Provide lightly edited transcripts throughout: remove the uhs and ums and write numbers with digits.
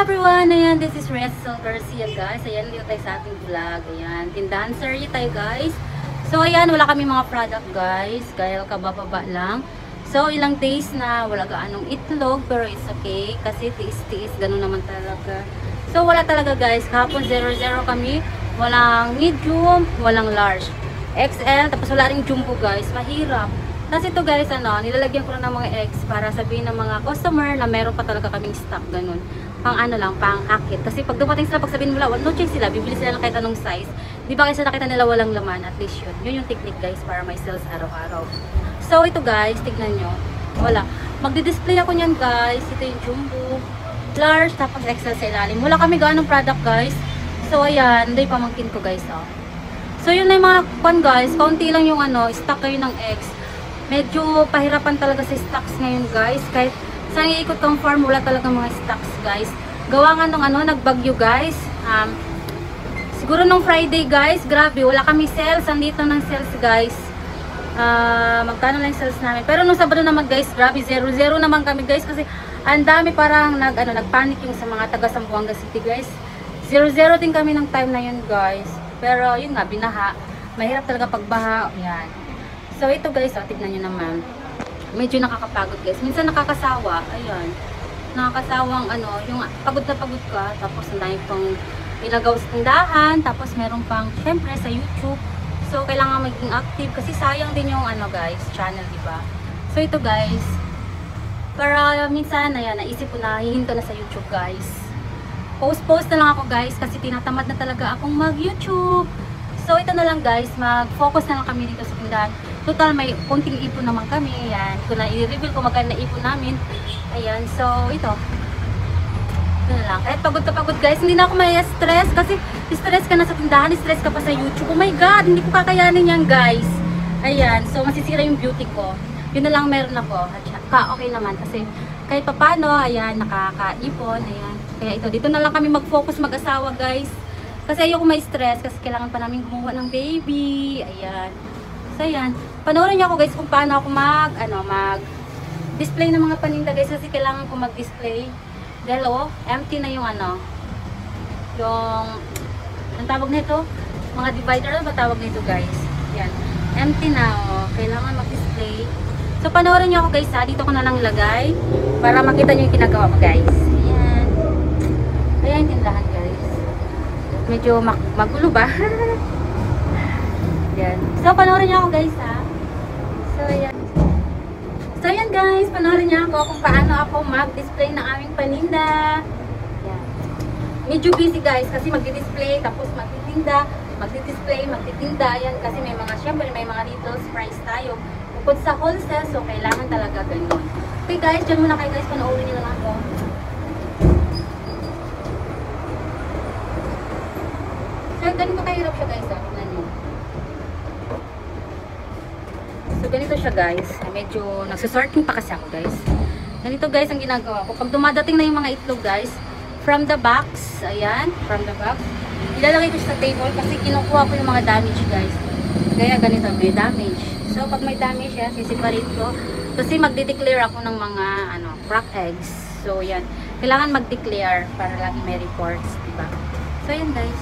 everyone! Ayan, this is Ressel Garcia guys. Ayan, dito tayo sa ating vlog. Ayan, tindahan sari tayo guys. So ayan, wala kami mga product guys. Kaya kabababa lang. So ilang days na wala gaanong itlog. Pero it's okay. Kasi tiis-tiis, ganun naman talaga. So wala talaga guys. Kahapon 0-0 kami. Walang medium, walang large. XL, tapos wala ring jumbo guys. Mahirap. Tapos ito guys, nilalagyan ko na ng mga eggs para sabihin ng mga customer na meron pa talaga kaming stock, ganun. Pang pang akit. Kasi pag dumating sila, pag sabihin mo no choice sila, bibili sila ng kahit anong size. Di ba kasi nakita nila walang laman, at least yun. Yun yung technique guys, para may sales araw-araw. So ito guys, tignan nyo. Wala. Magdi-display ako nyan guys. Ito yung jumbo, large, tapos XL sa ilalim. Wala kami ganong product guys. So ayan, hindi pamangkin ko guys. So yun na yung mga pan guys. Kaunti lang yung stock kayo ng eggs. Medyo pahirapan talaga sa stocks ngayon guys. Kahit saan iikot tong farm, wala talaga mga stocks guys. Gawa nga nung nagbagyo guys. Siguro nung Friday guys, grabe, wala kami sales. Andito ng sales guys. Magkano lang yung sales namin. Pero nung Sabado naman guys, grabe, 0-0 naman kami guys. Kasi ang dami parang nagpanic yung sa mga taga Zamboanga City guys. 0-0 din kami ng time na yun guys. Pero yun nga, binaha. Mahirap talaga pagbaha. Yan. So ito guys, tignan nyo naman. Medyo nakakapagod guys. Minsan nakakasawa. Ayan. Nakakasawang yung pagod na pagod ka. Tapos ang dami pang ilagaw sa tindahan. Tapos meron pang, syempre, sa YouTube. So kailangan maging active. Kasi sayang din yung guys, channel, diba? So ito guys. Para minsan, ayan, naisip ko na hihinto na sa YouTube guys. Post na lang ako guys. Kasi tinatamad na talaga akong mag-YouTube. So ito na lang guys. Mag-focus na lang kami dito sa tindahan. Total, may konting ipon naman kami. Ayan. Kung i-reveal ko magkano na ipon namin. Ayan. So, ito. Ito na lang. Kahit pagod na pagod guys. Hindi na ako may stress. Kasi stress ka na sa tindahan. Stress ka pa sa YouTube. Oh my God! Hindi ko kakayanin yan guys. Ayan. So, masisira yung beauty ko. Yun na lang meron ako. Okay naman. Kasi kahit papano, ayan, nakakaipon. Ayan. Kaya ito. Dito na lang kami mag-focus mag-asawa guys. Kasi ayoko may stress. Kasi kailangan pa namin gumawa ng baby. Ayan. So, ayan. Panoorin niyo ako guys kung paano ako mag-display ng mga paninda guys. Kasi kailangan ko mag-display. Dahil empty na yung yung, ang tawag nito? Mga divider, ano ba tawag nito guys? Ayan. Empty na, kailangan mag-display. So, panoorin niyo ako guys ha. Dito ko na lang lagay. Para makita niyo yung ginagawa ko guys. Ayan. Ayan, tindahan guys. Medyo magulo ba? Yan. So, panoorin niyo ako guys ha. So, yan. So, yan guys. Panoorin niyo ako kung paano ako mag-display ng aming paninda. Yan. Medyo busy guys kasi mag-display tapos magtitinda. Mag-display, magtitinda. Yan kasi may mga, syempre may mga retail price tayo. Bukod sa wholesale, so kailangan talaga ganyan. Okay guys, dyan muna kayo guys. Panoorin niyo lang ako. So, ganito kahirap siya guys ha. Tignan niyo. So, ganito siya guys. Medyo nagsasorting pa kasi ako guys. Ganito guys ang ginagawa ko. Pag dumadating na yung mga itlog guys, from the box, ayan, from the box, ilalagay ko sa table kasi kinukuha ko yung mga damage guys. Kaya ganito, may damage. So, pag may damage yan, sisiparate ko. Kasi magde-declare ako ng mga, crack eggs. So, yan. Kailangan mag-declare para lagi may reports, diba? So, yan guys.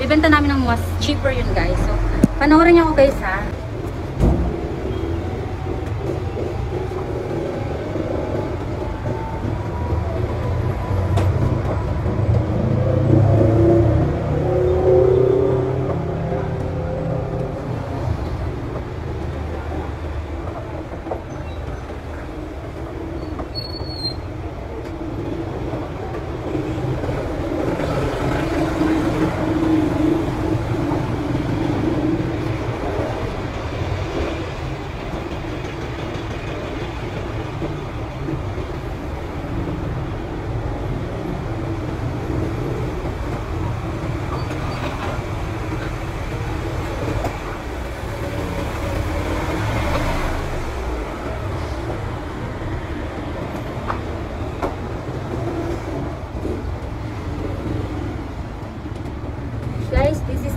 Bibenta namin ng mas cheaper yun guys. So, panoorin niyo ako guys ha.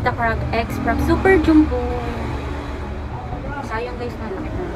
The crack eggs from Super Jumbo. Sayang guys na laki na.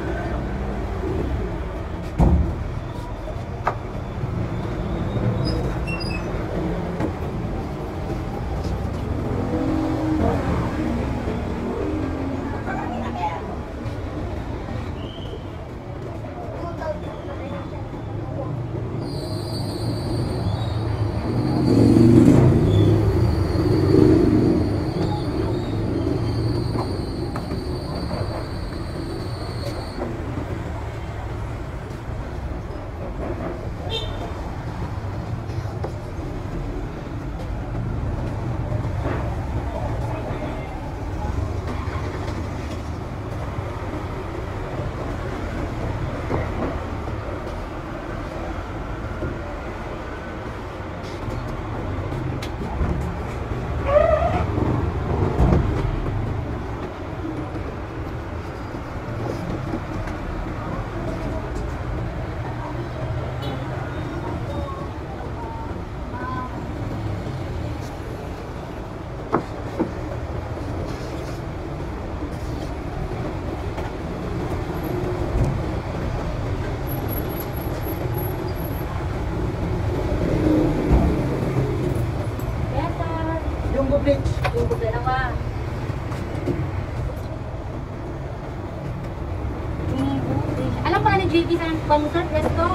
JB San Palusar Presto.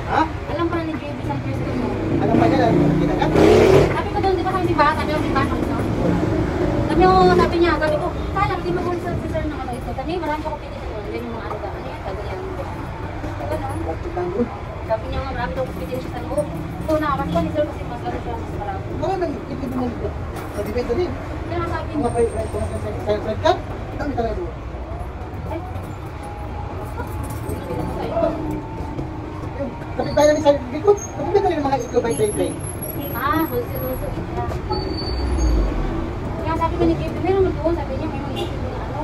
Ha? Alam ko na ni JB San Presto mo. Alam pa niya, kita ka? Sabi ko doon, di ba sabi ba? Sabi ko, di ba? Sabi niya, sabi ko, sayang, di mag-unsel si sir ng ano ito. Sabi, marami ako petition. Yan yung mga ano ba? Ano yan? Sabi niya. Ganun. Sabi niya nga, marami daw petition sa loob. So, nakakasya ni sir kasi mas gano'n siya mas marami. Baka nang ikipin mo dito. Nabibenta din. Kaya nga sabi Kung niya. mapay, kung sa side cut, dami talaga doon. Ay, nakita ko sa'yo. Yung kapitbahay namin sa likod, nabibenta rin ng mga ito by play. Ah, wholesale siya. Kaya sabi ko ni JB, meron mo doon. Sabi niya, may mga isip na ano.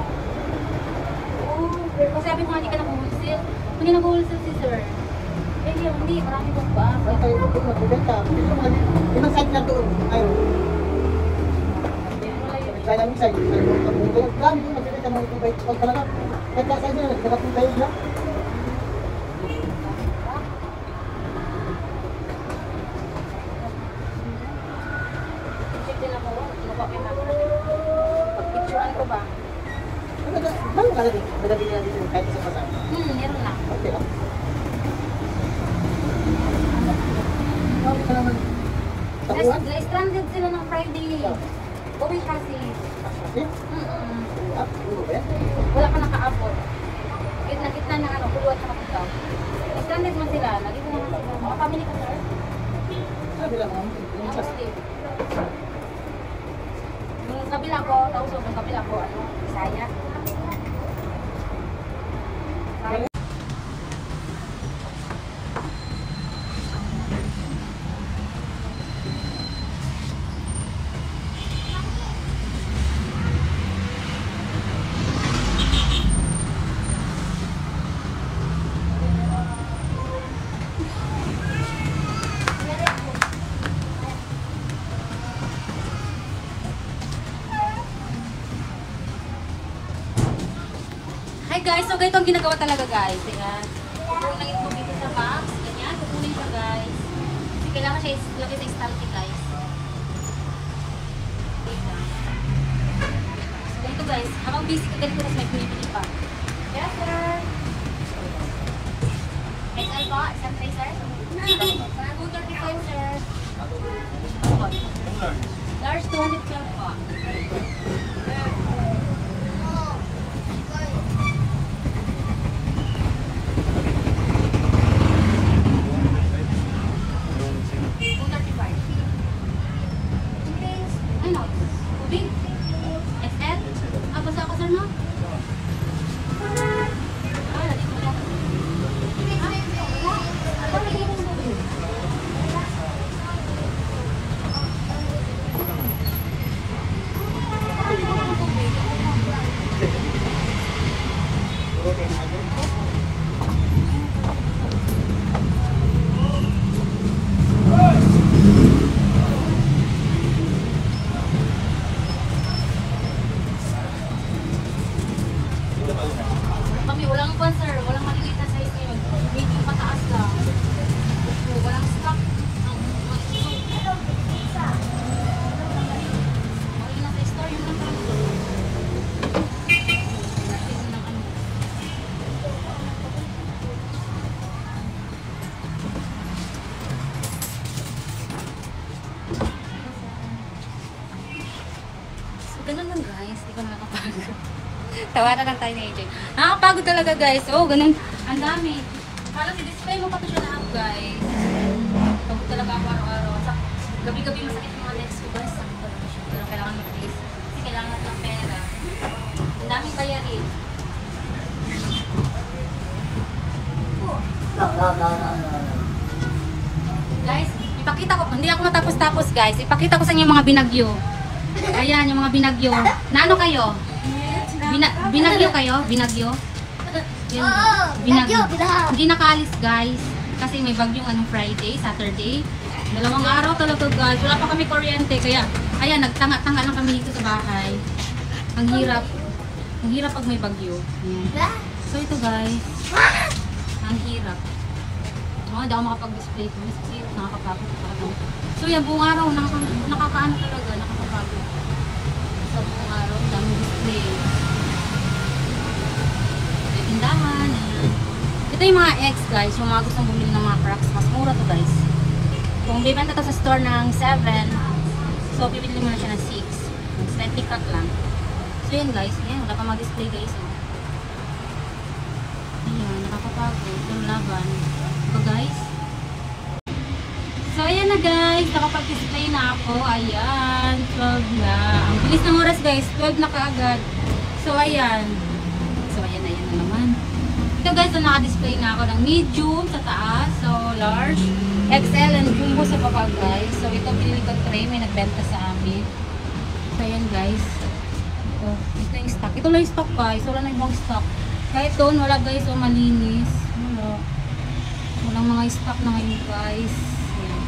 Oo. Kasi sabi ko nga, hindi ka nag-wholesale. Hindi nag-wholesale si sir. Eh, hindi. Marami kong ba? Saan tayo magbibenta? Yung side cut doon, ayun. Kapitbahay namin sa likod, dami doon magbibenta ng mga ito by play talaga. Kahit nasa inyo, nagkakapong tayo dyan. Check din ako. Kinuha ko yung number. Pag-picturean ko ba? Ano ka na din? Nagabili na dito kahit isa pa sa Meron na. okay lang. Sabi ka naman. Tapuan? Na-stranded sila ng Friday. Uwi kasi. Kasi? Ulo ba yan? Wala pa nakaabot. Gitna ng ano, puluan sa kapitaw. Stranded man sila. Nagito naman sila. Makapamili ka, sir? Sabi lang naman. Ang Muslim. Yung kabila ko, tausog. Yung kabila ko, ano, Bisaya. Hi guys, so ganito ang ginagawa talaga guys. Ayan. Kukunin lang ito dito sa box. Ganyan, kukunin siya guys. Kasi kailangan siya ilagay sa stante guys. Ayan. So ganito guys, habang busy ka ganito kasi may pinipili pa. Yes sir! XL po, isang tray sir? 235 sir. Large 212 po. Ano? Tubig? XL? Ah, basta ako sir, no? Ah, lagi ko lang. Ah, lagi ko tubig. Kami walang pan sir, walang maliliit na size ngayon. Medium pataas lang. So, walang stock. Wala na sa store yung lang. So, ganun lang guys. Hindi ko nakakapagod. Tawanan lang tayo ni AJ. Nakakapagod talaga guys. Oh, ganun. Ang dami. Parang si-display mo pa ito siya na up guys. Pagod talaga ako araw-araw. Sa gabi-gabi masakit yung mga legs ko guys. Sakit talaga siya. Pero kailangan mag-release. Kasi kailangan natin ng pera. Ang daming bayarin. Guys, ipakita ko. Hindi ako matapos-tapos guys. Ipakita ko sa inyo yung mga binagyo. Ayan, yung mga binagyo. Na ano kayo? Binagyo kayo? Binagyo? Yun, binagyo. Hindi nakaalis guys. Kasi may bagyong anong Friday, Saturday. 2 araw talaga guys. Wala pa kami kuryente. Kaya, ayan, nagtanga-tanga lang kami dito sa bahay. Ang hirap. Ang hirap pag may bagyo. Ayan. So ito guys. Ang hirap. Oh, hindi ako makapag-display ko. Kasi nakakapagod talaga. So yan, buong araw, nakakaano talaga, nakakapagod. Sa buong araw, daming display. May tindahan, ayan. Ito Ito yung mga eggs guys, yung mga gustong bumili ng mga cracks. Mas mura to guys. Kung bibenta to sa store ng 7, so bibili mo na siya ng 6. 20 crack lang. So yan guys, yan, wala pa mag-display guys. Oh. Ayan, nakakapagod. Yung laban. So guys. So ayan na guys, nakapag-display na ako. Ayan, 12 na. Ang bilis ng oras guys, 12 na kaagad. So ayan. So ayan na naman. Ito guys, so naka-display na ako ng medium sa taas. So large, XL, and jumbo sa baba guys. So ito pinili ko tray, may nagbenta sa amin. So ayan guys. Ito yung stock. Ito lang yung stock guys. Wala na ibang stock. Kahit doon, wala guys. So malinis. Wala. Walang mga stock na ngayon guys. Ayan.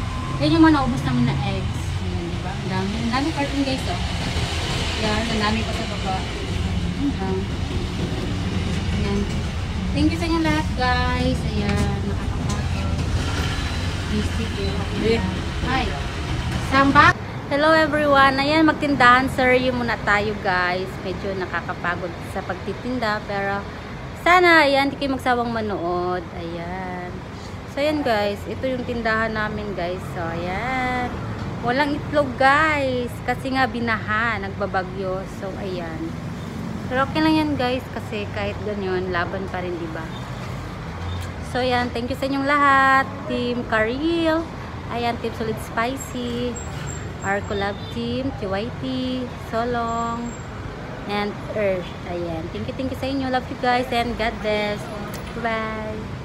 Yan yung mga naubos namin na eggs. Ayan, diba? Ang dami. Ang dami carton guys oh. Ayan. Ang dami pa sa baba. Ayan. Ayan. Thank you sa inyo lahat guys. Ayan. Nakakapagod. Basic yun. Hi. Sambak. Hello everyone! Ayan, magtindahan sir muna tayo guys. Medyo nakakapagod sa pagtitinda pero sana ayan, di kayo magsawang manood. Ayan. So ayan guys, ito yung tindahan namin guys. So ayan. Walang itlog guys kasi nga binaha, nagbabagyo. So ayan. Pero okay lang yan guys kasi kahit ganyan, laban pa rin diba? So ayan, thank you sa inyong lahat. Team Karil. Ayan, Team Solid Spicy. Our collab team, TYT, Solong, and Earth. Ayan. Thank you sa inyo. Love you guys and God bless. Bye-bye.